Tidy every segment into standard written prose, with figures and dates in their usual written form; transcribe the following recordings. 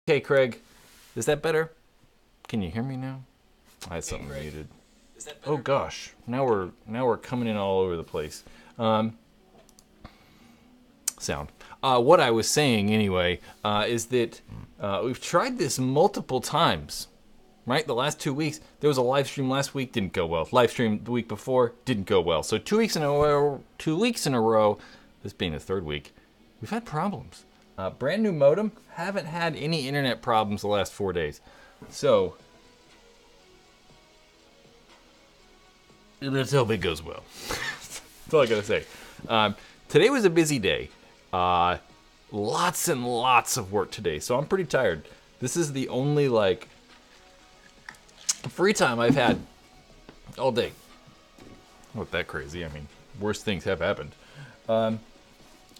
Okay, Craig, is that better? Can you hear me now? I had something Craig, muted. is that better? Oh gosh, now we're coming in all over the place. Sound. What I was saying anyway is that we've tried this multiple times. Right, the last 2 weeks there was a live stream last week, didn't go well. Live stream the week before didn't go well. So 2 weeks in a row, 2 weeks in a row. This being the third week, we've had problems. Brand new modem, haven't had any internet problems the last 4 days. So let's hope it goes well. That's all I gotta say. Today was a busy day. Lots and lots of work today, so I'm pretty tired. This is the only free time I've had all day. Not that crazy. I mean, worse things have happened.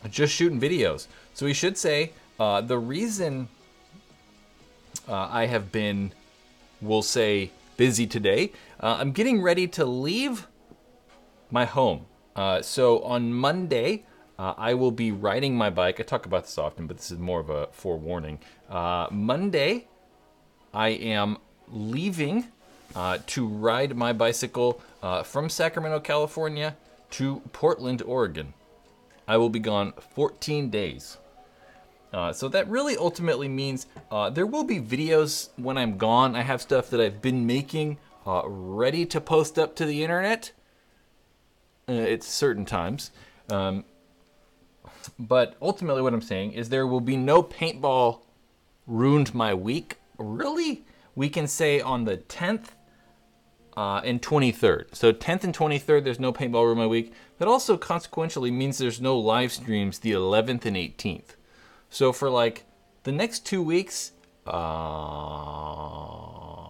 Just shooting videos. So we should say the reason I have been, we'll say, busy today. I'm getting ready to leave my home. So on Monday, I will be riding my bike. I talk about this often, but this is more of a forewarning. Monday, I am leaving to ride my bicycle from Sacramento, California to Portland, Oregon. I will be gone 14 days. So that really ultimately means there will be videos when I'm gone. I have stuff that I've been making ready to post up to the internet at certain times. But ultimately what I'm saying is there will be no Paintball Ruined My Week. Really? We can say on the 10th and 23rd. So 10th and 23rd, there's no Paintball Ruined My Week. That also consequentially means there's no live streams the 11th and 18th. So for the next 2 weeks,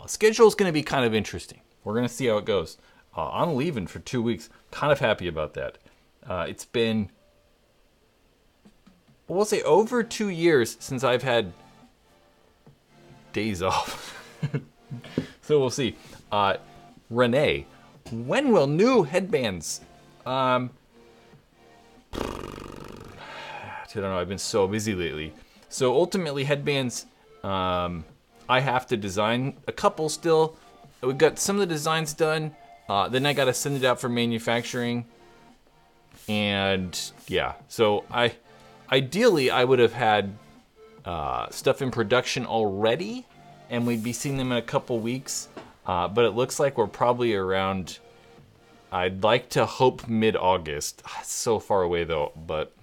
schedule's going to be kind of interesting. We're going to see how it goes. I'm leaving for 2 weeks. Kind of happy about that. It's been, we'll say, over 2 years since I've had days off. So we'll see. Renee, when will new headbands? I don't know. I've been so busy lately. So ultimately, headbands, I have to design a couple still. We've got some of the designs done. Then I got to send it out for manufacturing. And yeah, so ideally I would have had stuff in production already, and we'd be seeing them in a couple weeks. But it looks like we're probably around, I'd like to hope mid-August. It's so far away though, but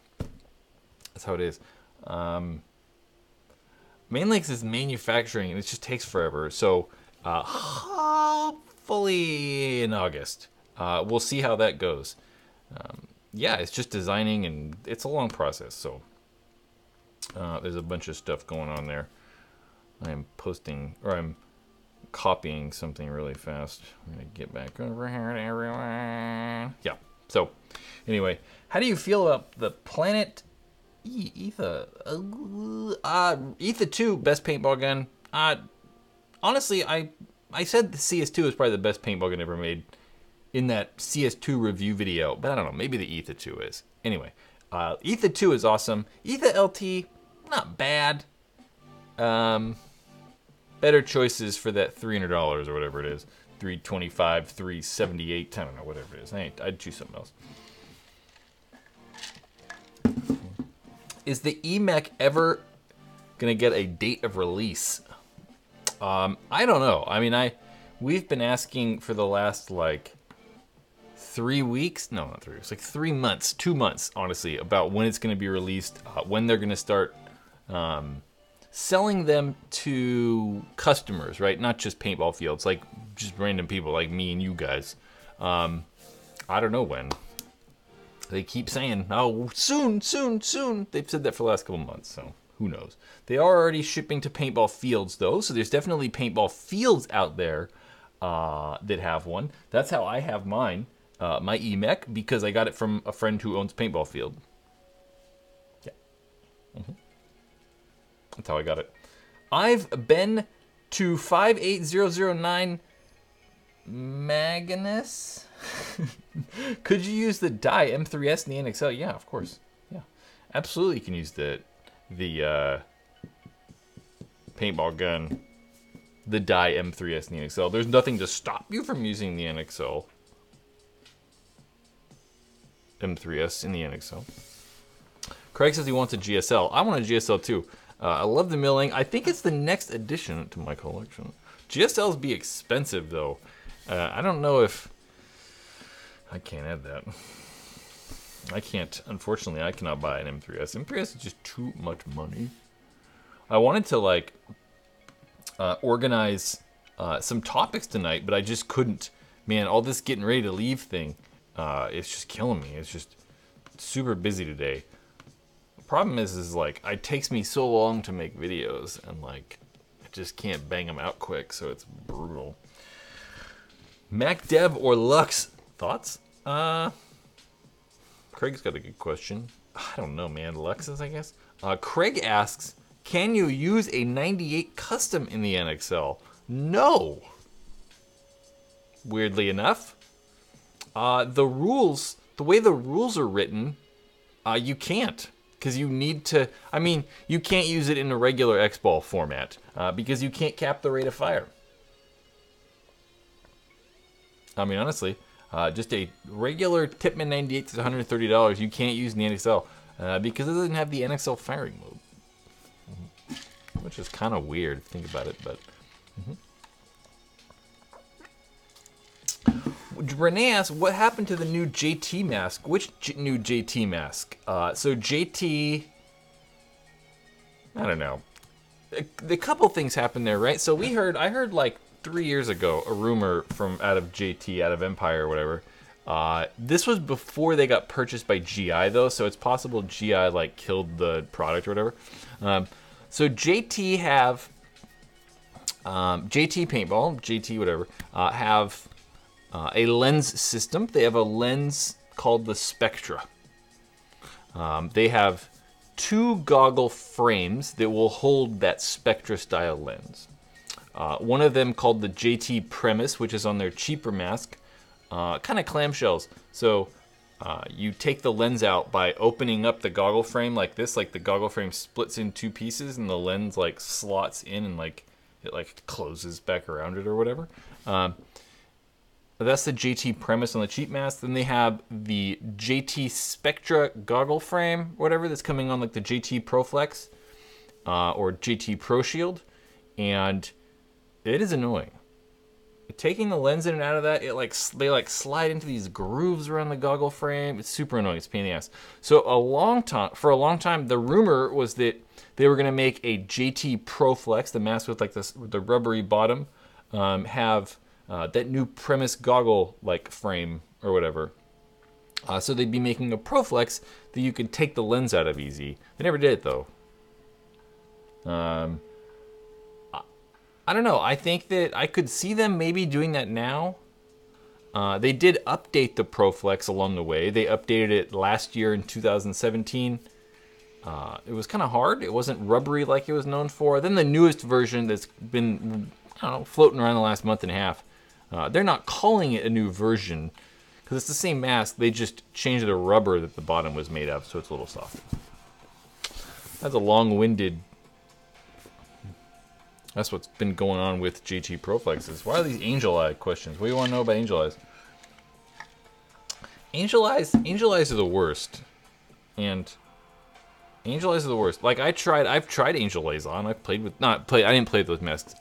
that's how it is. Mainly because it's manufacturing and it just takes forever. So hopefully in August. We'll see how that goes. Yeah, it's just designing and it's a long process. So there's a bunch of stuff going on there. I'm copying something really fast. I'm gonna get back over here to everyone. Yeah. So anyway, how do you feel about the Planet Etha? Etha 2 best paintball gun. Honestly, I said the CS2 is probably the best paintball gun ever made in that CS2 review video, but I don't know. Maybe the Etha 2 is. Anyway, Etha 2 is awesome. Etha LT, not bad. Better choices for that $300 or whatever it is. $325, $378, I don't know, whatever it is. I'd choose something else. Is the eMech ever gonna get a date of release? I don't know. I mean, we've been asking for the last 3 weeks. No, not 3 weeks. 3 months, 2 months, honestly, about when it's gonna be released, when they're gonna start selling them to customers, right? Not just paintball fields, just random people like me and you guys. I don't know when. They keep saying, oh, soon, soon, soon. They've said that for the last couple months, so who knows. They are already shipping to paintball fields, though, so there's definitely paintball fields out there that have one. That's how I have mine, my eMech, because I got it from a friend who owns a paintball field. Yeah. Mm-hmm. That's how I got it. I've been to 58009 Magnus. Could you use the die M3S in the NXL? Yeah, of course. Yeah, absolutely. You can use the paintball gun, the Dye M3S and the NXL. There's nothing to stop you from using the NXL. M3S in the NXL. Craig says he wants a GSL. I want a GSL too. I love the milling. I think it's the next addition to my collection. GSLs be expensive though. I don't know if I can't add that. I can't. Unfortunately, I cannot buy an M3S. M3S is just too much money. I wanted to like organize some topics tonight, but I just couldn't. Man, all this getting ready to leave thing, it's just killing me. It's just super busy today. The problem is like it takes me so long to make videos, and like I just can't bang them out quick, so it's brutal. Mac Dev or Lux thoughts? Craig's got a good question. I don't know, man. Lux's, I guess. Craig asks, can you use a 98 custom in the NXL? No. Weirdly enough, the way the rules are written, you can't. Because you need to, I mean, you can't use it in a regular X-Ball format because you can't cap the rate of fire. I mean, honestly, just a regular Tipman 98 is $130 you can't use in the NXL because it doesn't have the NXL firing mode. Which is kind of weird, think about it, but... Renee asks, what happened to the new JT mask? Which new JT mask? So JT... I don't know. A couple things happened there, right? So I heard like 3 years ago, a rumor from out of JT, out of Empire or whatever. This was before they got purchased by GI though, so it's possible GI like killed the product or whatever. So JT have, JT Paintball, JT whatever, have a lens system. They have a lens called the Spectra. They have 2 goggle frames that will hold that Spectra style lens. One of them called the JT Premise, which is on their cheaper mask, kind of clamshells. So you take the lens out by opening up the goggle frame like this, like the goggle frame splits in 2 pieces and the lens like slots in and like it like closes back around it or whatever. That's the JT Premise on the cheap mask. Then they have the JT Spectra goggle frame, whatever, that's coming on like the JT ProFlex or JT Pro Shield, and it is annoying. Taking the lens in and out of that, they like slide into these grooves around the goggle frame. It's super annoying. It's a pain in the ass. So for a long time, the rumor was that they were gonna make a JT ProFlex, the mask with like this, with the rubbery bottom, have that new Premise goggle like frame or whatever. So they'd be making a ProFlex that you could take the lens out of easy. They never did it though. I don't know. I think that I could see them maybe doing that now. They did update the ProFlex along the way. They updated it last year in 2017. It was kind of hard. It wasn't rubbery like it was known for. Then the newest version that's been, I don't know, floating around the last month and a half. They're not calling it a new version because it's the same mask. They just changed the rubber that the bottom was made of, so it's a little soft. That's a long-winded... That's what's been going on with JT ProFlexes. Why are these angel eye questions? What do you want to know about angel eyes? Angel eyes are the worst. And angel eyes are the worst. Like I've tried angel eyes on. I've played with, I didn't play with those masks.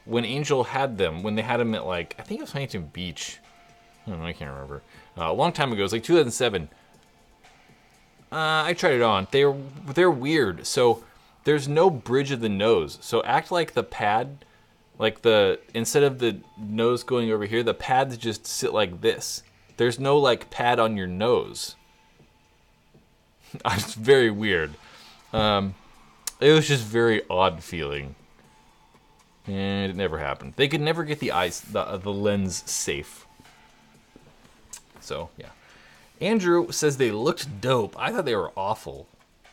When Angel had them, when they had them at like, I think it was Huntington Beach. I don't know, I can't remember. A long time ago, it was like 2007. I tried it on. They're weird. So there's no bridge of the nose. So act like the pad, like instead of the nose going over here, the pads just sit like this. There's no like pad on your nose. It's very weird. It was just very odd feeling. And it never happened. They could never get the lens safe. So, yeah. Andrew says they looked dope. I thought they were awful.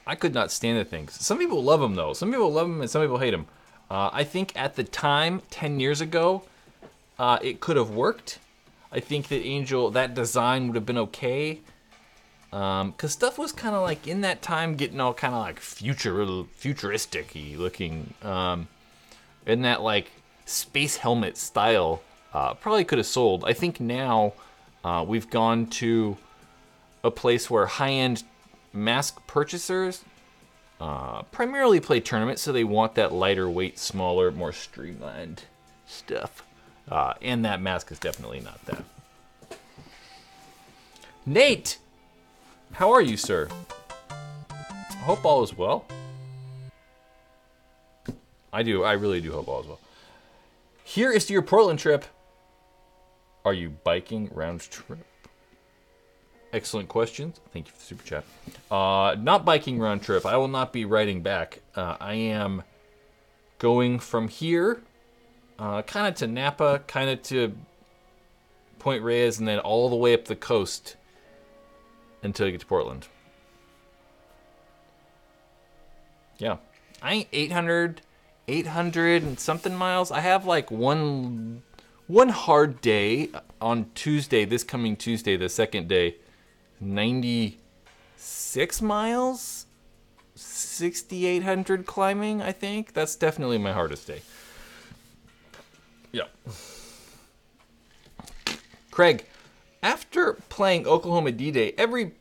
I could not stand the things. Some people love them, though. Some people love them and some people hate them. I think at the time, 10 years ago, it could have worked. I think that that design would have been okay. Because stuff was kind of like in that time getting all kind of like futuristic-y looking. In that like space helmet style. Probably could have sold. I think now we've gone to a place where high-end mask purchasers primarily play tournaments, so they want that lighter weight, smaller, more streamlined stuff. And that mask is definitely not that. Nate! How are you, sir? I hope all is well. I really do hope all is well. Here is to your Portland trip. Are you biking round trip? Excellent questions. Thank you for the super chat. Not biking round trip. I will not be riding back. I am going from here, kind of to Napa, kind of to Point Reyes, and then all the way up the coast until I get to Portland. Yeah. I ain't 800 and something miles. I have like one hard day on Tuesday, this coming Tuesday, the second day. 96 miles, 6,800 climbing, I think. That's definitely my hardest day. Yeah. Craig, after playing Oklahoma D-Day, every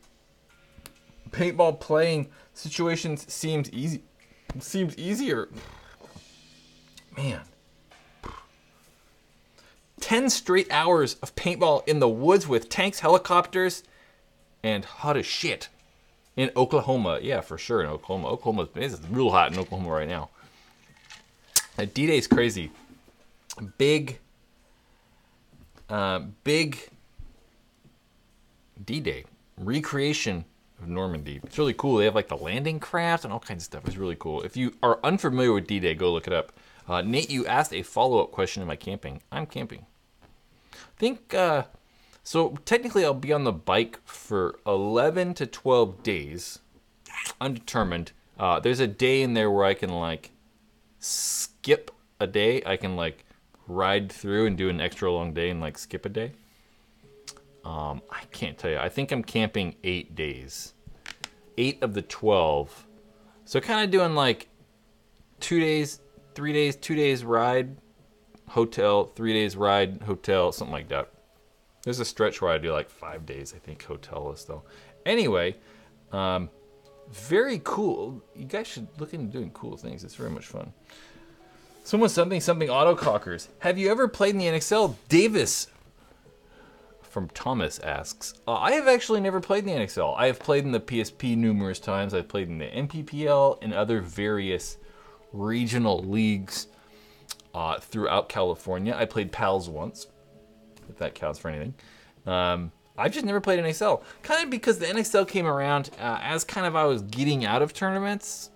paintball playing situation seems easier. Man. 10 straight hours of paintball in the woods with tanks, helicopters, and hot as shit in Oklahoma. Yeah, for sure in Oklahoma. It's real hot in Oklahoma right now. D-Day's crazy. Big D-Day. Recreation of Normandy. It's really cool. They have like the landing craft and all kinds of stuff. It's really cool. If you are unfamiliar with D-Day, go look it up. Nate, you asked a follow-up question. Am I camping? I'm camping. I think... So technically I'll be on the bike for 11 to 12 days, undetermined. There's a day in there where I can like skip a day. I can like ride through and do an extra long day and like skip a day. I can't tell you. I think I'm camping 8 days. 8 of the 12. So kind of doing like 2 days, 3 days, 2 days ride, hotel, 3 days ride, hotel, something like that. There's a stretch where I do like 5 days, I think, hotel-less though. Anyway, very cool. You guys should look into doing cool things. It's very much fun. Someone something autocockers. Have you ever played in the NXL? Davis from Thomas asks. I have actually never played in the NXL. I have played in the PSP numerous times. I've played in the MPPL and other various regional leagues throughout California. I played PALS once, if that counts for anything. I've just never played NXL. Kind of because the NXL came around as kind of I was getting out of tournaments.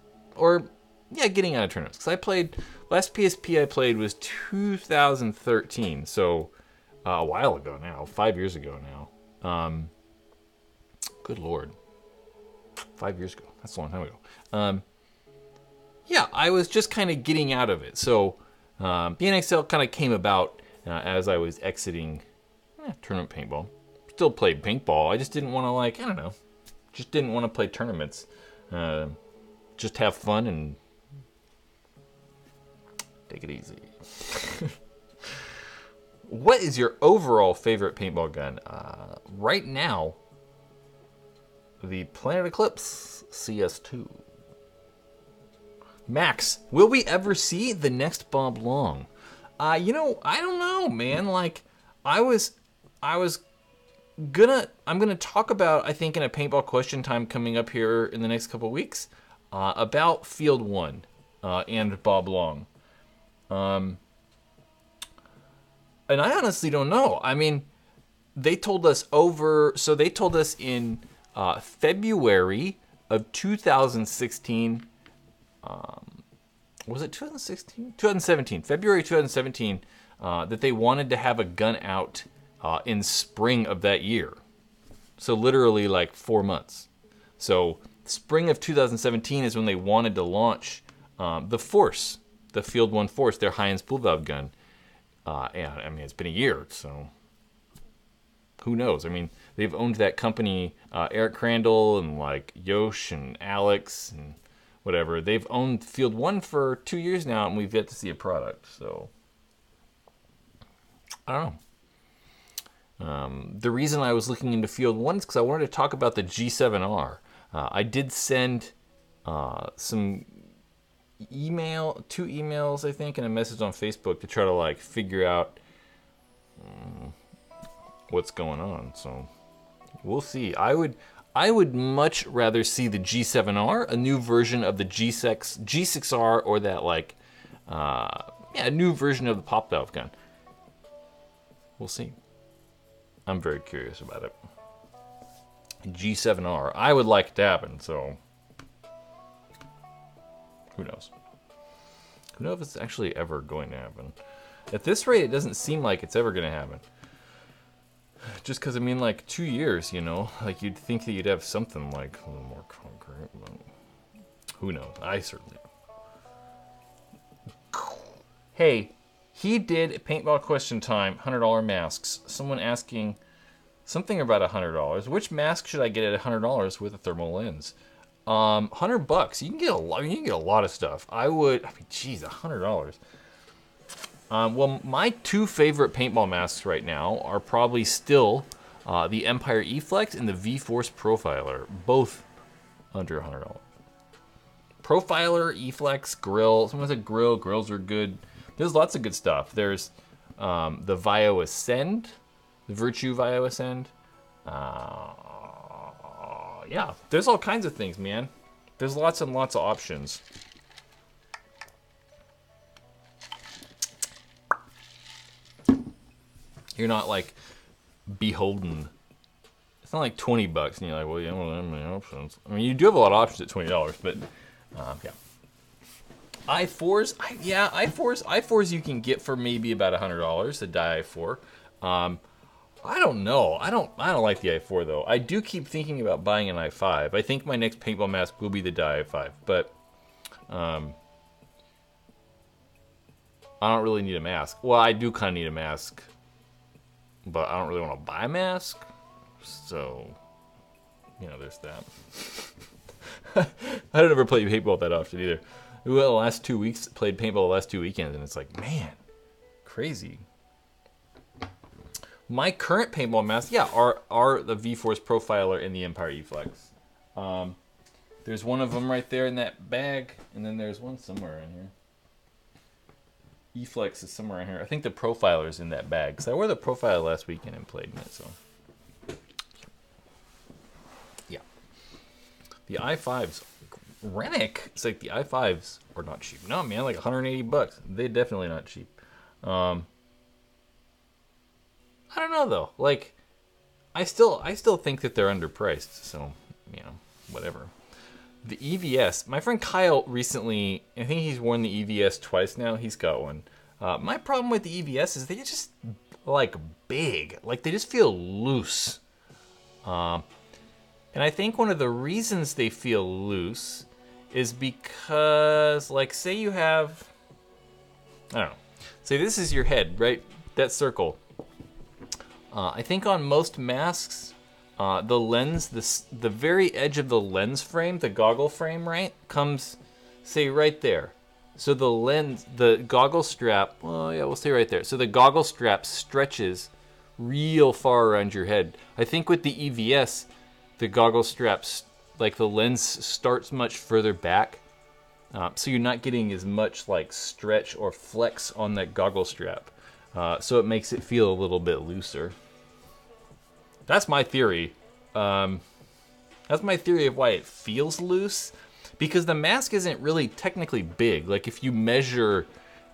Getting out of tournaments. Because I played, last PSP I played was 2013. So a while ago now, 5 years ago now. Good Lord. 5 years ago. That's a long time ago. I was just kind of getting out of it. So the NXL kind of came about as I was exiting tournament paintball. Still played paintball. I just didn't want to just didn't want to play tournaments. Just have fun and take it easy. What is your overall favorite paintball gun? Right now, the Planet Eclipse CS2. Max, will we ever see the next Bob Long? I don't know, man. Like, I'm gonna talk about, I think, in a paintball question time coming up here in the next couple weeks, about Field 1 and Bob Long. And I honestly don't know. I mean, they told us in February of 2016. Was it 2016? 2017. February 2017, that they wanted to have a gun out in spring of that year. So literally like 4 months. So spring of 2017 is when they wanted to launch the Force, the Field 1 Force, their high-end spool valve gun. And I mean, it's been a year, so who knows? I mean, they've owned that company, Eric Crandall and like Yosh and Alex and whatever. They've owned Field 1 for 2 years now, and we've yet to see a product. So, I don't know. The reason I was looking into Field 1 is because I wanted to talk about the G7R. I did send some two emails, I think, and a message on Facebook to try to like figure out what's going on. So we'll see. I would much rather see the G7R, a new version of the G6R, or that like a new version of the pop valve gun. We'll see. I'm very curious about it. G7R. I would like it to happen, so who knows? Who knows if it's actually ever going to happen? At this rate, it doesn't seem like it's ever going to happen. Just because, I mean, like 2 years, you know? Like, you'd think that you'd have something like a little more concrete, but who knows? I certainly don't. Hey, he did Paintball Question Time, $100 masks. Someone asking something about $100. Which mask should I get at $100 with a thermal lens? $100. You can get a lot. You can get a lot of stuff. Geez, $100. Well, my two favorite paintball masks right now are probably still the Empire E-Flex and the V-Force Profiler, both under $100. Profiler, E-Flex, grill. Someone said grill. Grills are good. There's lots of good stuff. There's the Vio Ascend, the Virtue Vio Ascend. Yeah, there's all kinds of things, man. There's lots and lots of options. You're not like beholden. It's not like $20 and you're like, well, you don't have many options. I mean, you do have a lot of options at $20, but yeah. i4s you can get for maybe about $100, the Dye i4. I don't know. I don't like the i4 though. I do keep thinking about buying an i5. I think my next paintball mask will be the Dye i5, but I don't really need a mask. Well, I do kind of need a mask, but I don't really want to buy a mask. So, you know, there's that. I don't ever play paintball that often either. Well, the last 2 weeks, played paintball the last 2 weekends, and it's like, man, crazy. My current paintball masks, are the V-Force Profiler and the Empire E-Flex. There's one of them right there in that bag, and then there's one somewhere in here. E-Flex is somewhere in here. I think the Profiler's in that bag, because I wore the Profiler last weekend and played in it, so. Yeah. The i5s, Rennick, it's like the i5s are not cheap. No, man, like $180. They're definitely not cheap. I don't know though. Like, I still think that they're underpriced. So, you know, whatever. The EVS. My friend Kyle recently, I think he's worn the EVS twice now. He's got one. My problem with the EVS is they just like big. Like they just feel loose. And I think one of the reasons they feel loose is because, like, say you have, I don't know. Say this is your head, right? That circle. I think on most masks, the lens, the very edge of the lens frame, the goggle frame, right, comes, say, right there. So the lens, the goggle strap, well, yeah, we'll say right there. So the goggle strap stretches real far around your head. I think with the EVS, the goggle straps, like the lens starts much further back. So you're not getting as much like stretch or flex on that goggle strap. So it makes it feel a little bit looser. That's my theory. That's my theory of why it feels loose. Because the mask isn't really technically big. Like if you measure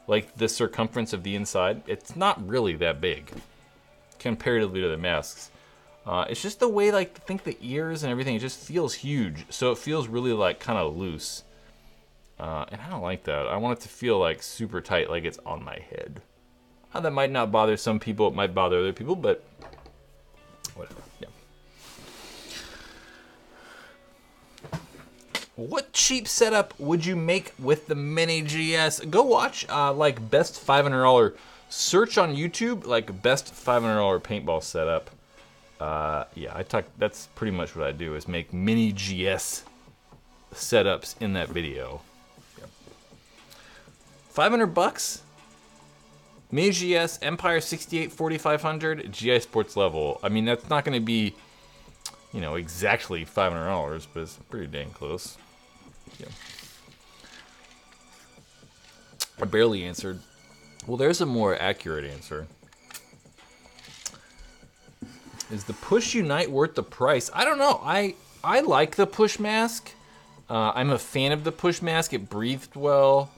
like the circumference of the inside, it's not really that big comparatively to the masks. It's just the way, like, I think the ears and everything, it just feels huge. So it feels really like kind of loose. And I don't like that. I want it to feel like super tight, like it's on my head. That might not bother some people. It might bother other people, but whatever. Yeah. What cheap setup would you make with the Mini GS? Go watch like best $500. Search on YouTube like best $500 paintball setup. Yeah, that's pretty much what I do, is make mini GS setups in that video. Yep. $500? Mini GS, Empire 68 4500, GI Sports level. I mean, that's not going to be, you know, exactly $500, but it's pretty dang close. Yeah. I barely answered. Well, there's a more accurate answer. Is the Push Unite worth the price? I don't know. I like the Push Mask. I'm a fan of the Push Mask. It breathed well.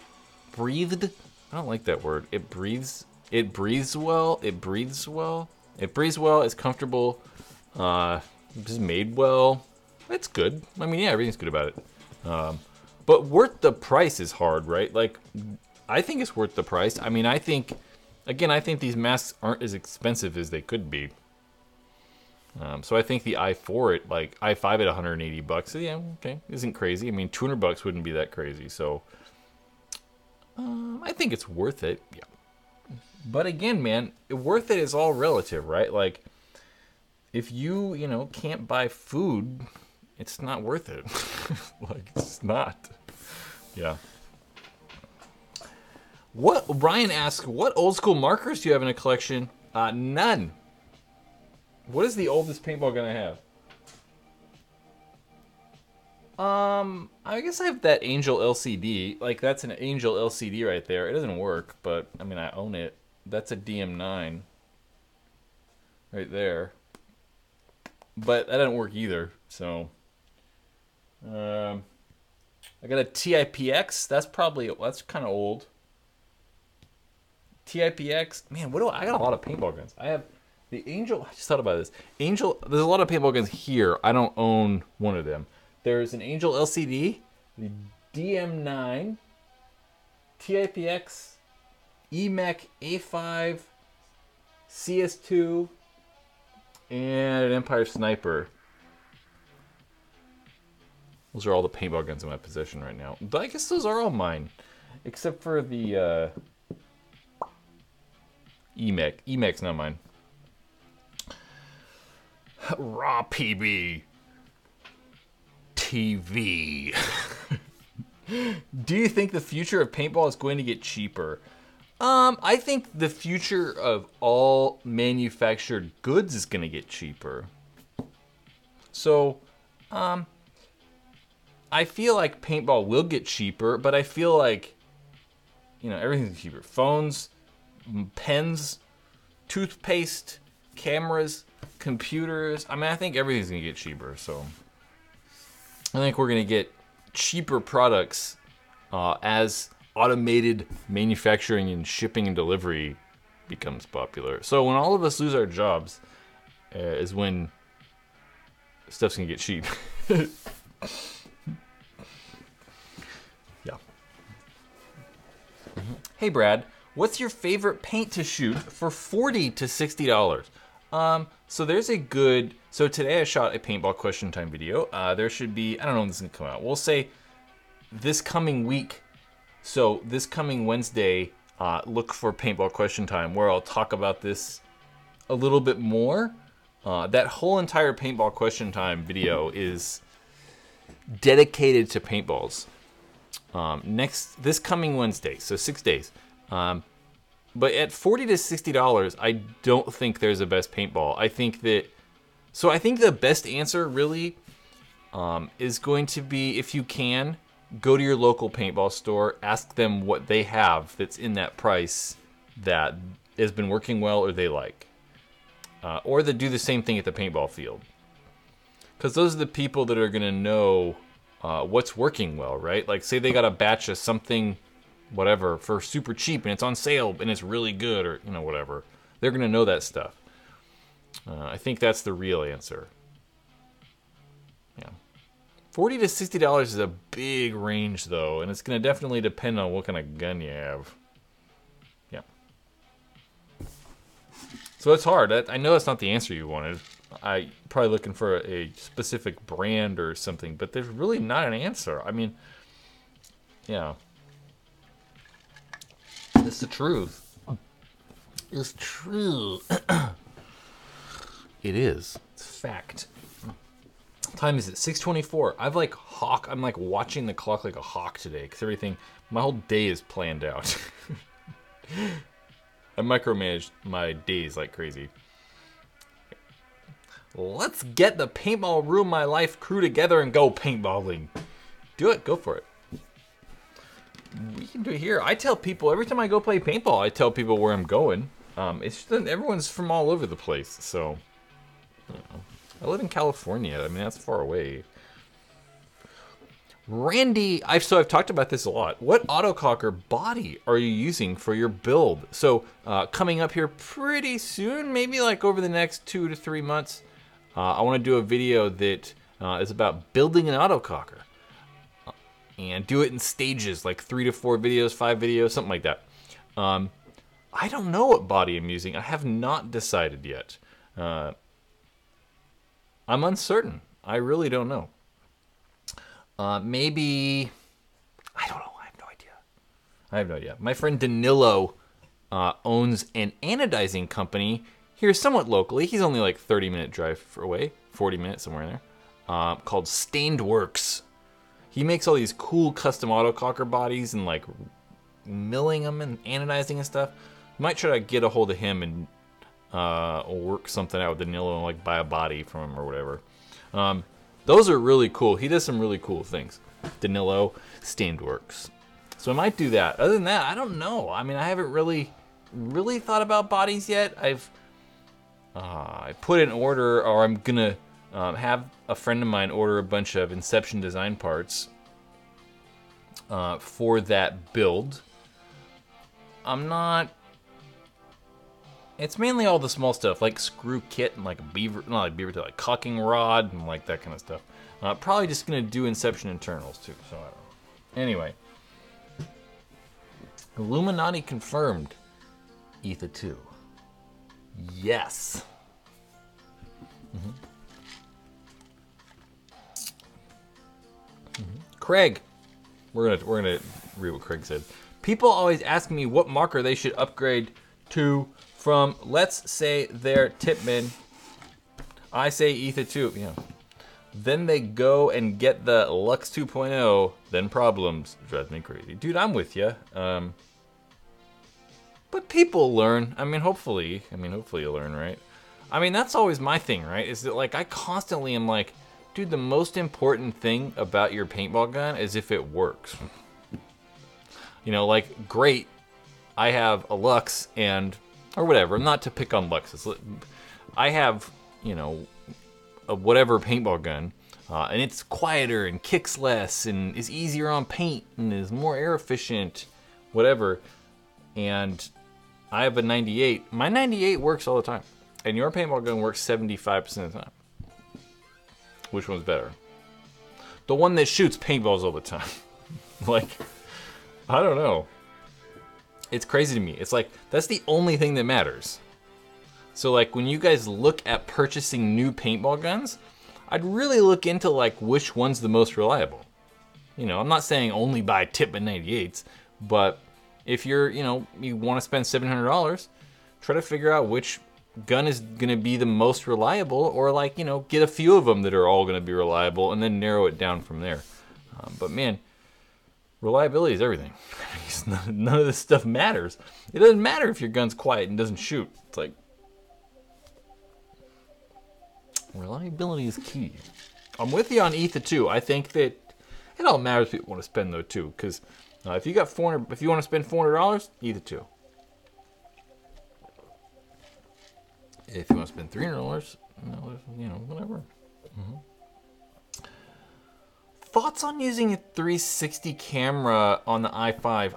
Breathed? I don't like that word. It breathes. It breathes well. It breathes well. It breathes well. It's comfortable. Just made well. It's good. I mean, yeah, everything's good about it. But worth the price is hard, right? Like, I think it's worth the price. I mean, I think these masks aren't as expensive as they could be. So I think the i4 at like i5 at $180, yeah, okay, isn't crazy. I mean, $200 wouldn't be that crazy. So I think it's worth it. Yeah. But again, man, worth it is all relative, right? Like, if you know, can't buy food, it's not worth it. Like, it's not. Yeah. What Brian asks, what old school markers do you have in a collection? None. What is the oldest paintball gun I have? I guess I have that Angel LCD. Like, that's an Angel LCD right there. It doesn't work, but I mean, I own it. That's a DM9 right there. But that doesn't work either. So, I got a TIPX. That's kind of old. TIPX. Man, I got a lot of paintball guns. I have the Angel. I just thought about this. Angel. There's a lot of paintball guns here. I don't own one of them. There's an Angel LCD, the DM9, TIPX, EMEC A5, CS2, and an Empire Sniper. Those are all the paintball guns in my possession right now. But I guess those are all mine, except for the EMEC. EMEC's not mine. Raw PB. TV. Do you think the future of paintball is going to get cheaper? I think the future of all manufactured goods is going to get cheaper. So, I feel like paintball will get cheaper, but I feel like, you know, everything's cheaper. Phones, pens, toothpaste, cameras, computers. I mean, I think everything's going to get cheaper, so I think we're going to get cheaper products as automated manufacturing and shipping and delivery becomes popular. So when all of us lose our jobs is when stuff's going to get cheap. Yeah. Hey, Brad, what's your favorite paint to shoot for $40 to $60? So there's a good, so today I shot a paintball question time video. There should be, I don't know when this is gonna come out. We'll say this coming week. So this coming Wednesday, look for paintball question time where I'll talk about this a little bit more. That whole entire paintball question time video is dedicated to paintballs. This coming Wednesday, so 6 days. But at $40 to $60, I don't think there's a best paintball. I think the best answer really is going to be, if you can, go to your local paintball store, ask them what they have that's in that price that has been working well or they like. Or they do the same thing at the paintball field. Because those are the people that are going to know what's working well, right? Like, say they got a batch of something, whatever, for super cheap and it's on sale and it's really good, or, you know, whatever. They're going to know that stuff. I think that's the real answer. Yeah. $40 to $60 is a big range, though, and it's going to definitely depend on what kind of gun you have. Yeah. So it's hard. I know that's not the answer you wanted. I probably looking for a specific brand or something, but there's really not an answer. I mean, yeah. It's the truth. It's true. It is. It's fact. Time is it? 6:24. I'm like watching the clock like a hawk today because everything, my whole day is planned out. I micromanaged my days like crazy. Let's get the Paintball Ruin My Life crew together and go paintballing. Do it. Go for it. We can do it here. I tell people every time I go play paintball, I tell people where I'm going. It's just that everyone's from all over the place, so you know. I live in California. I mean, that's far away. Randy, I've talked about this a lot. What autococker body are you using for your build? So coming up here pretty soon, maybe like over the next 2 to 3 months, I want to do a video that is about building an autococker. And do it in stages, like 3 to 4 videos, 5 videos, something like that. I don't know what body I'm using. I have not decided yet. I'm uncertain. I really don't know. Maybe, I don't know. I have no idea. My friend Danilo owns an anodizing company here somewhat locally. He's only like 30-minute drive away, 40 minutes, somewhere in there, called Stained Works. He makes all these cool custom autococker bodies and like milling them and anodizing and stuff. Might try to get a hold of him and work something out with Danilo and like buy a body from him or whatever. Those are really cool. He does some really cool things. Danilo, Stained Works. So I might do that. Other than that, I don't know. I mean, I haven't really thought about bodies yet. I put an order, or I'm gonna have a friend of mine order a bunch of Inception design parts for that build. It's mainly all the small stuff, like screw kit and like a beaver, not like beaver tail, like caulking rod and like that kind of stuff. Probably just gonna do Inception internals too, so I don't know. Anyway. Illuminati confirmed. Ether 2. Yes. Craig. We're gonna read what Craig said. People always ask me what marker they should upgrade to from, let's say, their Tipman. I say Ether 2. Yeah. Then they go and get the Lux 2.0. Then problems. Drives me crazy. Dude, I'm with you. But people learn. I mean, hopefully you'll learn, right? I mean, that's always my thing, right? Is that like I constantly am like, dude, the most important thing about your paintball gun is if it works. You know, like, great, I have a Lux and, or whatever, not to pick on Luxes. I have, you know, a whatever paintball gun, and it's quieter and kicks less and is easier on paint and is more air efficient, whatever. And I have a 98. My 98 works all the time. And your paintball gun works 75% of the time. Which one's better? The one that shoots paintballs all the time. Like, I don't know. It's crazy to me. It's like, that's the only thing that matters. So like, when you guys look at purchasing new paintball guns, I'd really look into like which one's the most reliable. You know, I'm not saying only buy Tipman 98s, but if you're, you know, you want to spend $700, try to figure out which gun is going to be the most reliable, or like, you know, get a few of them that are all going to be reliable and then narrow it down from there. But man, reliability is everything. None of this stuff matters. It doesn't matter if your gun's quiet and doesn't shoot. It's like, reliability is key. I'm with you on Ether 2. I think that it all matters if you want to spend though too, because if you got $400, if you want to spend $400, Ether 2. If you want to spend $300, you know, whatever. Thoughts on using a 360 camera on the i5?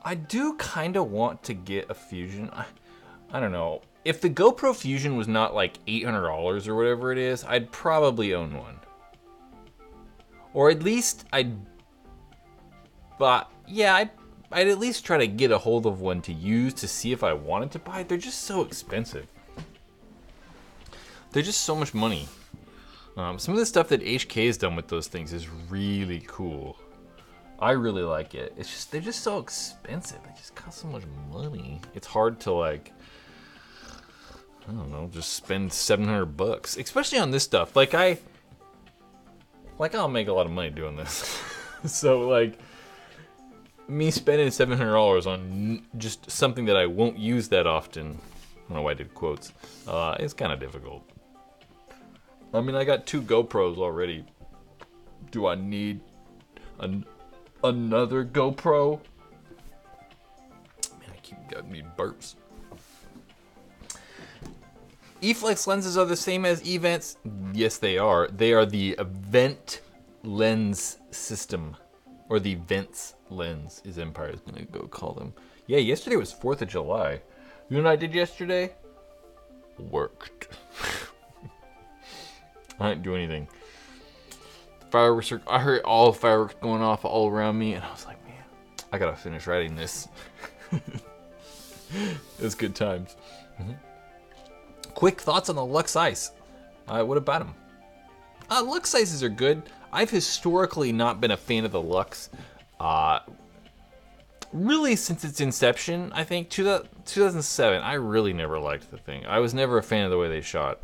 I do kind of want to get a Fusion. I don't know. If the GoPro Fusion was not like $800 or whatever it is, I'd probably own one. Or at least I'd at least try to get a hold of one to use to see if I wanted to buy it. They're just so expensive. They're just so much money. Some of the stuff that HK has done with those things is really cool. I really like it. It's just, they're just so expensive. They just cost so much money. It's hard to like, I don't know, just spend $700, especially on this stuff. Like I'll make a lot of money doing this. So like, me spending $700 on just something that I won't use that often, I don't know why I did quotes, it's kind of difficult. I mean, I got 2 GoPros already. Do I need another GoPro? Man, I keep getting me burps. E-Flex lenses are the same as events. Yes, they are. They are the event lens system, or the Vents lens, is Empire's gonna go call them. Yeah, yesterday was 4th of July. You know what I did yesterday? Worked. I didn't do anything. Fireworks are, I heard all fireworks going off all around me, and I was like, man, I gotta finish writing this. It was good times. Quick thoughts on the Lux Ice. What about them? Lux Ices are good. I've historically not been a fan of the Lux. Really since its inception, I think, 2007, I really never liked the thing. I was never a fan of the way they shot.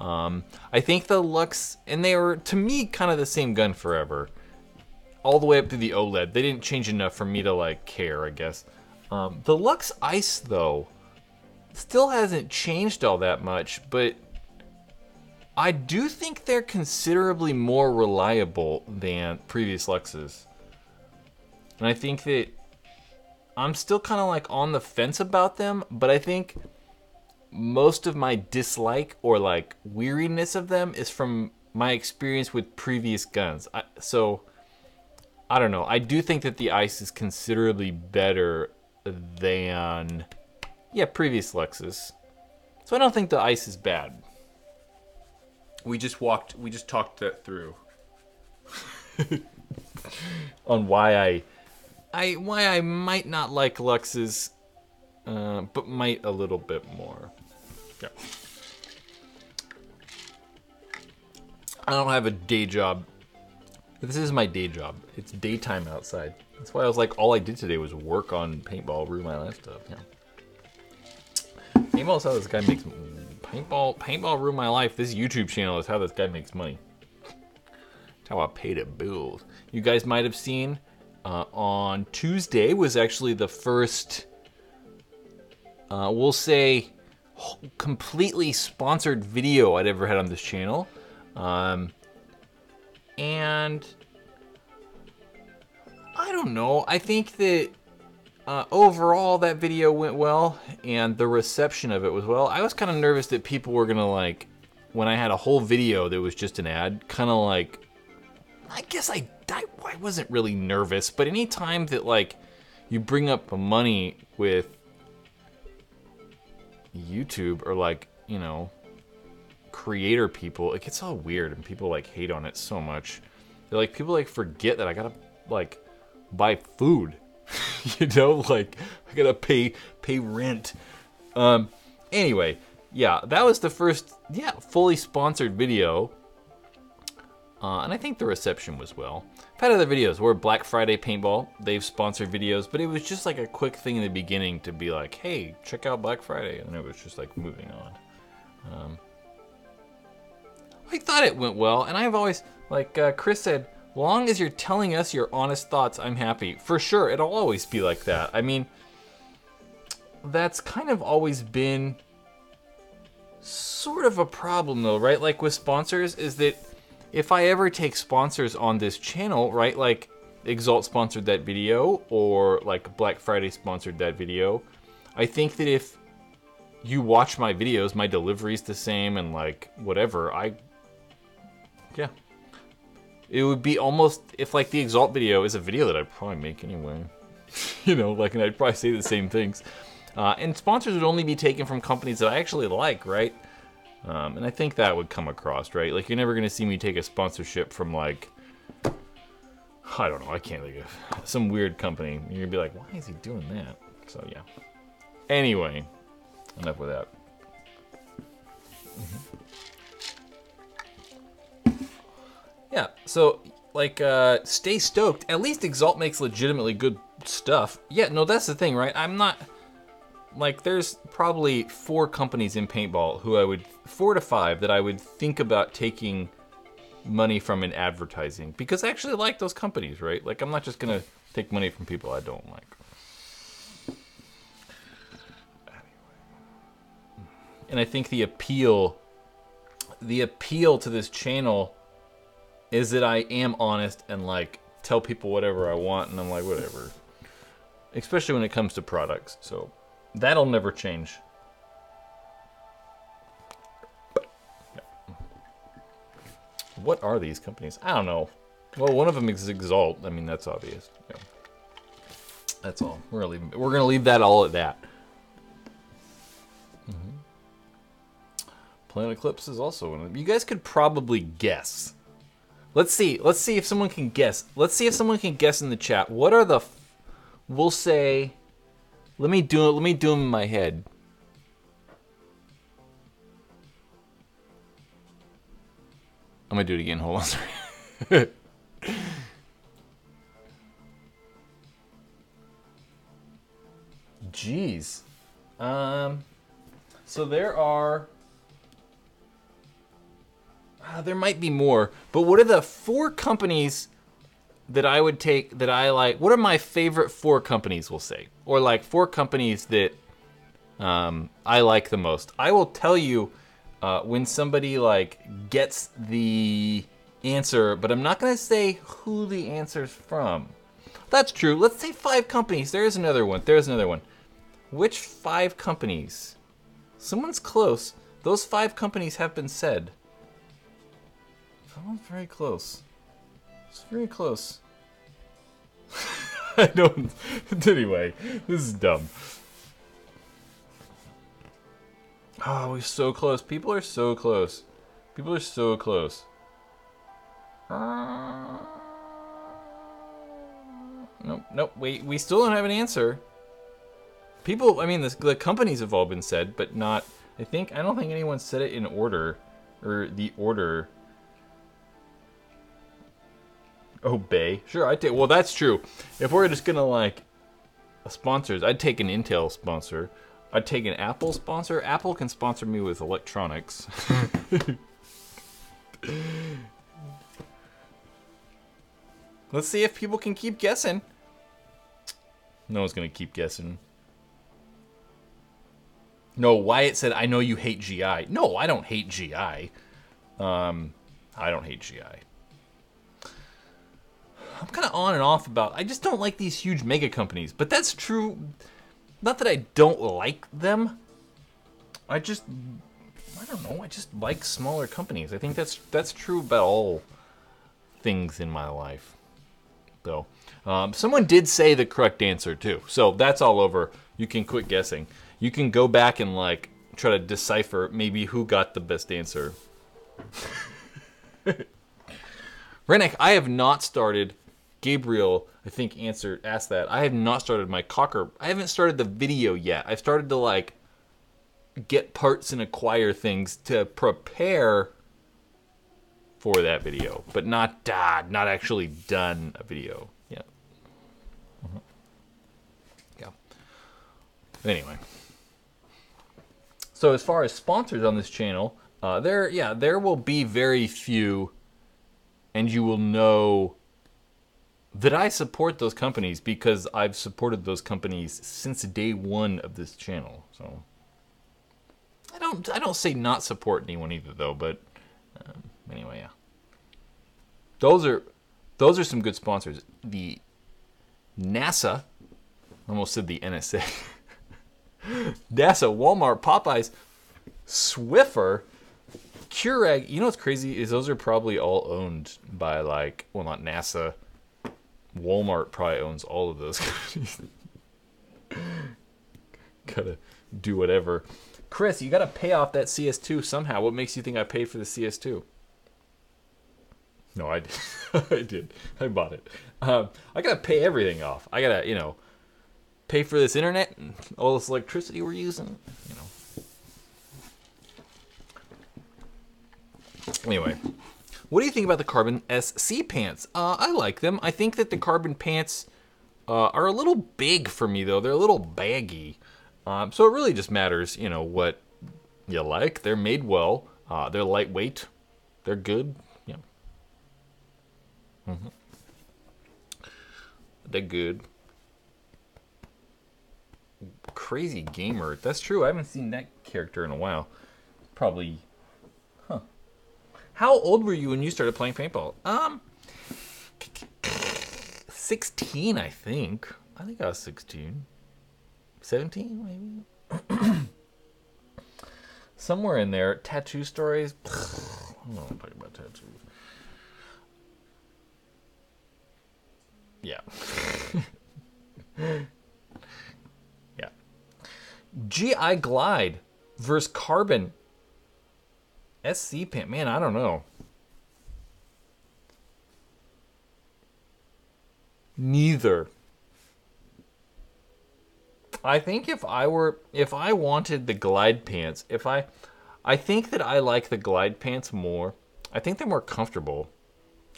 I think the Lux, and they were, to me, kind of the same gun forever. All the way up to the OLED. They didn't change enough for me to, like, care, I guess. The Lux Ice, though, still hasn't changed all that much, but I do think they're considerably more reliable than previous Luxes. And I think that I'm still kind of like on the fence about them, but I think most of my dislike or like weariness of them is from my experience with previous guns. So I don't know. I do think that the Ice is considerably better than, yeah, previous Luxes. So I don't think the Ice is bad. We just talked that through on why I might not like Luxes, but might a little bit more. Yeah. I don't have a day job. This is my day job. It's daytime outside. That's why I was like, all I did today was work on Paintball, Ruin My Life Stuff. Yeah. Paintball is how this guy makes Paintball Ruin My Life. This YouTube channel is how this guy makes money. That's how I pay to build. You guys might have seen on Tuesday was actually the first, we'll say, completely sponsored video I'd ever had on this channel. And I don't know. I think that overall that video went well, and the reception of it was well. I was kind of nervous that people were gonna like, when I had a whole video that was just an ad, kind of like, I guess I wasn't really nervous, but any time that like you bring up money with YouTube or like, you know, creator people, it gets all weird and people like hate on it so much. They're like, people like forget that I gotta like buy food. You know, like I gotta pay rent. Anyway, yeah, that was the first, yeah, fully sponsored video. And I think the reception was well. I've had other videos where Black Friday Paintball, they've sponsored videos, but it was just like a quick thing in the beginning to be like, hey, check out Black Friday. And it was just like moving on. I thought it went well, and I've always, like Chris said, long as you're telling us your honest thoughts, I'm happy. For sure, it'll always be like that. I mean, that's kind of always been sort of a problem though, right? Like with sponsors, is that if I ever take sponsors on this channel, right, like Exalt sponsored that video, or like Black Friday sponsored that video, I think that if you watch my videos, my delivery's the same and like whatever, yeah. It would be almost, if like the Exalt video is a video that I'd probably make anyway. You know, like, and I'd probably say the same things. And sponsors would only be taken from companies that I actually like, right? And I think that would come across, right? Like, you're never going to see me take a sponsorship from, like, I don't know, I can't think of some weird company. You're going to be like, why is he doing that? So, yeah. Anyway, enough with that. Yeah, so stay stoked. At least Exalt makes legitimately good stuff. Yeah, no, that's the thing, right? I'm not, like, there's probably 4 companies in paintball who I would, 4 to 5 that I would think about taking money from in advertising, because I actually like those companies, right? Like, I'm not just gonna take money from people I don't like. And I think the appeal to this channel is that I am honest and, like, tell people whatever I want, and I'm like, whatever. Especially when it comes to products. So that'll never change. Yeah. What are these companies? I don't know. Well, one of them is Exalt. I mean, that's obvious. Yeah. That's all. We're gonna leave that all at that. Planet Eclipse is also one of them. You guys could probably guess. Let's see if someone can guess. Let's see if someone can guess in the chat. What are the? We'll say. Let me do them in my head. I'm gonna do it again. Hold on. Sorry. Jeez. So there are. There might be more, but what are the 4 companies that I would take that I like? What are my favorite 4 companies, we'll say? Or like 4 companies that I like the most. I will tell you when somebody like gets the answer, but I'm not gonna say who the answer's from. That's true. Let's say 5 companies. There's another one. Which 5 companies? Someone's close. Those 5 companies have been said. Someone's very close. It's very close. I don't. Anyway, this is dumb. Oh, we're so close. People are so close. People are so close. Nope. Wait, we still don't have an answer. People, I mean, the companies have all been said, but not. I don't think anyone said it in order, or the order. Obey. Sure, I'd take. Well, that's true. If we're just gonna like sponsors, I'd take an Intel sponsor. I'd take an Apple sponsor. Apple can sponsor me with electronics. Let's see if people can keep guessing. No one's gonna keep guessing. No, Wyatt said, "I know you hate GI." No, I don't hate GI. I don't hate GI. I'm kind of on and off about. I just don't like these huge mega companies, but that's true. Not that I don't like them. I don't know. I just like smaller companies. I think that's true about all things in my life. So, someone did say the correct answer too. So that's all over. You can quit guessing. You can go back and like try to decipher maybe who got the best answer. Rennick, I have not started. Gabriel, I think, asked that. I have not started my Cocker. I haven't started the video yet. I've started to like get parts and acquire things to prepare for that video, but not actually done a video yet. Yeah. Anyway, so as far as sponsors on this channel, there will be very few, and you will know that I support those companies because I've supported those companies since day 1 of this channel. So I don't say not support anyone either though, but anyway, yeah. Those are some good sponsors. The NASA, almost said the NSA. NASA, Walmart, Popeyes, Swiffer, Keurig. You know what's crazy is those are probably all owned by like, well, not NASA. Walmart probably owns all of those companies. Gotta do whatever. Chris, you gotta pay off that CS2 somehow. What makes you think I paid for the CS2? No, I did. I did. I bought it. I gotta pay everything off. I gotta, pay for this internet and all this electricity we're using. Anyway, What do you think about the Carbon SC pants? I like them. I think that the Carbon pants are a little big for me, though. They're a little baggy. So it really just matters, you know, what you like. They're made well. They're lightweight. They're good. Yeah. They're good. Crazy Gamer. That's true. I haven't seen that character in a while. Probably. Huh. How old were you when you started playing paintball? 16, I think. I think I was 16. 17, maybe? Somewhere in there. Tattoo stories. I don't want to talk about tattoos. Yeah. Yeah. GI Glide versus Carbon SC pant. Man, I don't know. Neither. I think if I wanted the Glide pants, I think that I like the Glide pants more. I think they're more comfortable.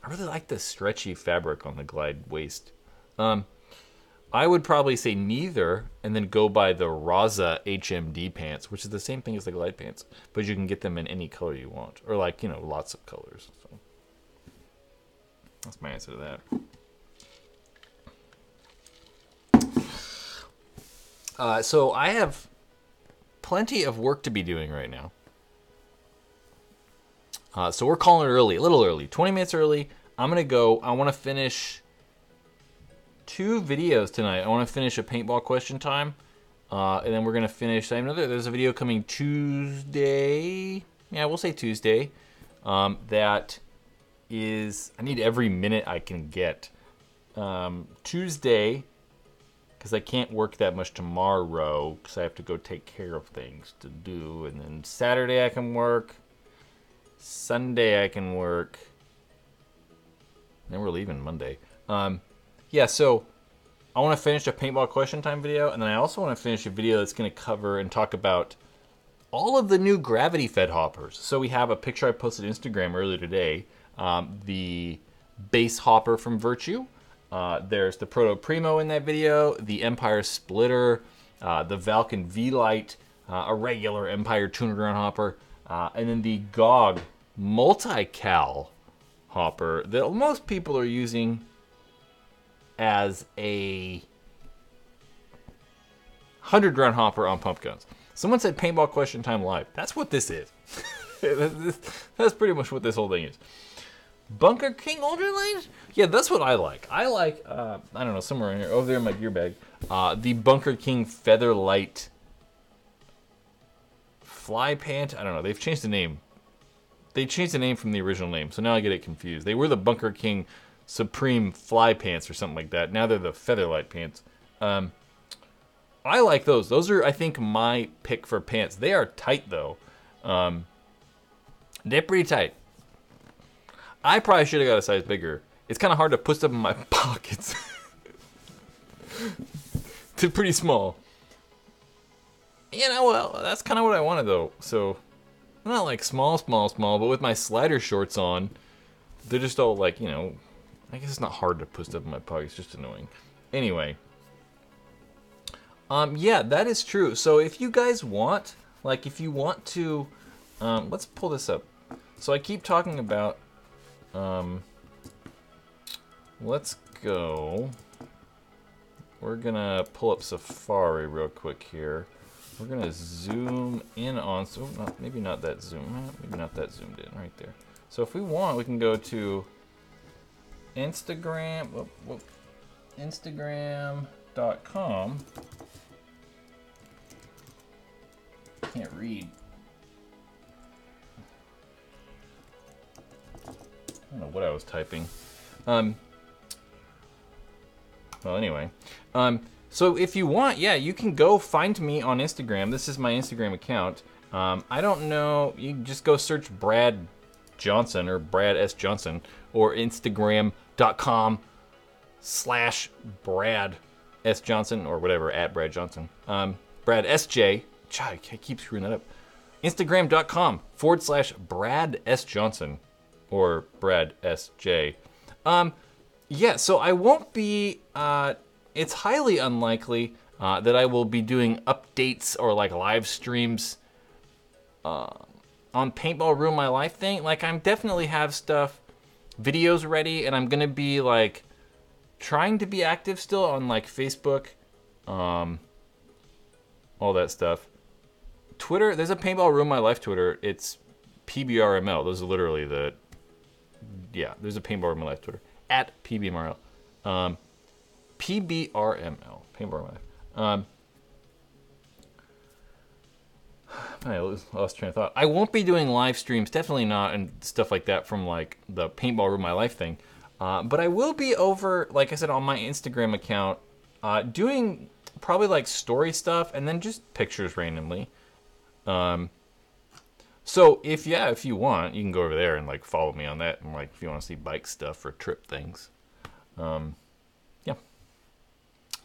I really like the stretchy fabric on the Glide waist. I would probably say neither, and then go by the Raza HMD pants, which is the same thing as the Glide pants, but you can get them in any color you want, or like, you know, lots of colors. So that's my answer to that. So I have plenty of work to be doing right now. So we're calling it early, a little early, 20 minutes early. I'm going to go. I want to finish 2 videos tonight. I want to finish a paintball question time. And then we're going to finish. I know there's a video coming Tuesday. Yeah, we'll say Tuesday. That is, I need every minute I can get. Tuesday, because I can't work that much tomorrow because I have to go take care of things to do. And then Saturday I can work. Sunday I can work. Then we're leaving Monday. Yeah, so I want to finish a paintball question time video, and then I also want to finish a video that's going to cover and talk about all of the new gravity fed hoppers. So we have a picture I posted on Instagram earlier today. The base hopper from Virtue. There's the Proto Primo in that video, the Empire Splitter, the Valken V-Light, a regular Empire 200 round hopper, and then the GOG multi-cal hopper that most people are using as a 100 round hopper on pump guns. Someone said paintball question time live. That's what this is. That's pretty much what this whole thing is. Bunker King Ultra Light? Yeah, that's what I like. I like, I don't know, somewhere in here, over there in my gear bag, the Bunker King Feather Light Fly Pant. I don't know, they've changed the name. They changed the name from the original name, so now I get it confused. They were the Bunker King Supreme Fly Pants or something like that. Now they're the Feather Light Pants. I like those. Those are, I think, my pick for pants. They are tight, though. They're pretty tight. I probably should have got a size bigger. It's kind of hard to put stuff in my pockets. They're pretty small. You know, well, that's kind of what I wanted, though. So, not like small, but with my slider shorts on, they're just all like, you know, I guess it's not hard to put stuff in my pockets, it's just annoying. Anyway. Yeah, that is true. So if you guys want, like, if you want to, let's pull this up. So I keep talking about, let's go. We're gonna pull up Safari real quick here. We're gonna zoom in on, so maybe not that zoom, maybe not that zoomed in right there. So if we want, we can go to Instagram, Instagram.com. Can't read. I don't know what I was typing. Well, anyway. So if you want, yeah, you can go find me on Instagram. This is my Instagram account. I don't know. You can just go search Brad Johnson or Brad S. Johnson or Instagram.com/Brad S. Johnson or whatever, at Brad Johnson. Brad SJ. I keep screwing that up. Instagram.com/Brad S. Johnson. or Brad SJ. Yeah, so I won't be, it's highly unlikely that I will be doing updates or like live streams on Paintball Ruin My Life thing. Like, I'm definitely have stuff, videos ready, and I'm gonna be like trying to be active still on like Facebook, all that stuff. Twitter, there's a Paintball Ruin My Life Twitter. It's PBRML. Those are literally the, yeah, there's a Paintball Ruin My Life Twitter. At PBMRL. PBRML. Paintball Ruin My Life. I lost train of thought. I won't be doing live streams, definitely not, and stuff like that from like the Paintball Ruin My Life thing. But I will be over, like I said, on my Instagram account, doing probably like story stuff and then just pictures randomly. So if you want, you can go over there and like follow me on that, and like if you want to see bike stuff or trip things. Yeah.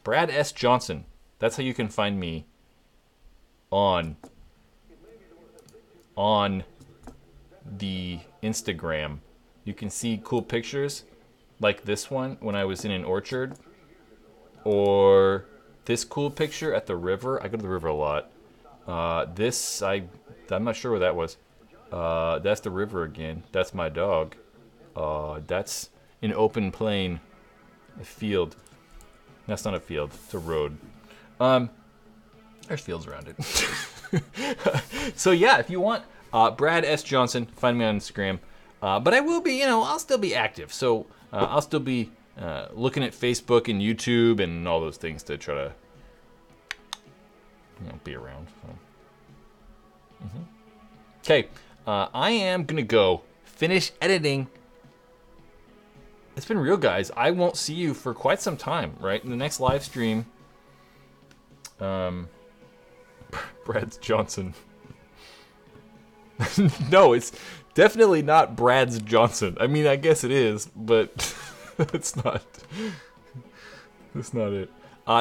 Brad S. Johnson. That's how you can find me on the Instagram. You can see cool pictures like this one when I was in an orchard, or this cool picture at the river. I go to the river a lot. I'm not sure where that was. That's the river again. That's my dog. That's an open plain, a field. That's not a field. It's a road. There's fields around it. So yeah, if you want, Brad S. Johnson, find me on Instagram. But I will be, I'll still be active. So I'll still be looking at Facebook and YouTube and all those things to try to, be around. So. Okay, I am gonna go finish editing. It's been real, guys. I won't see you for quite some time, right? In the next live stream, Brad Johnson. No, it's definitely not Brad's Johnson. I mean, I guess it is, but it's not. That's not it.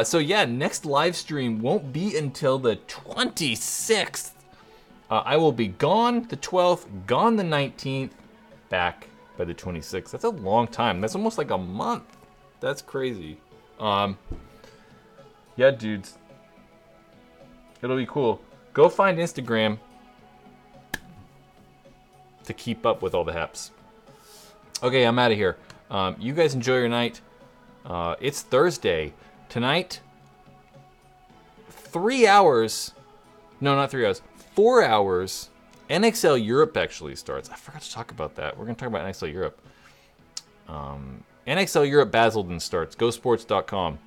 So yeah, next live stream won't be until the 26th. I will be gone the 12th, gone the 19th, back by the 26th. That's a long time. That's almost like a month. That's crazy. Yeah, dudes. It'll be cool. Go find Instagram to keep up with all the haps. Okay, I'm out of here. You guys enjoy your night. It's Thursday. Tonight, 3 hours. No, not 3 hours. 4 hours. NXL Europe actually starts. I forgot to talk about that. We're going to talk about NXL Europe. NXL Europe Basildon starts. GoSports.com.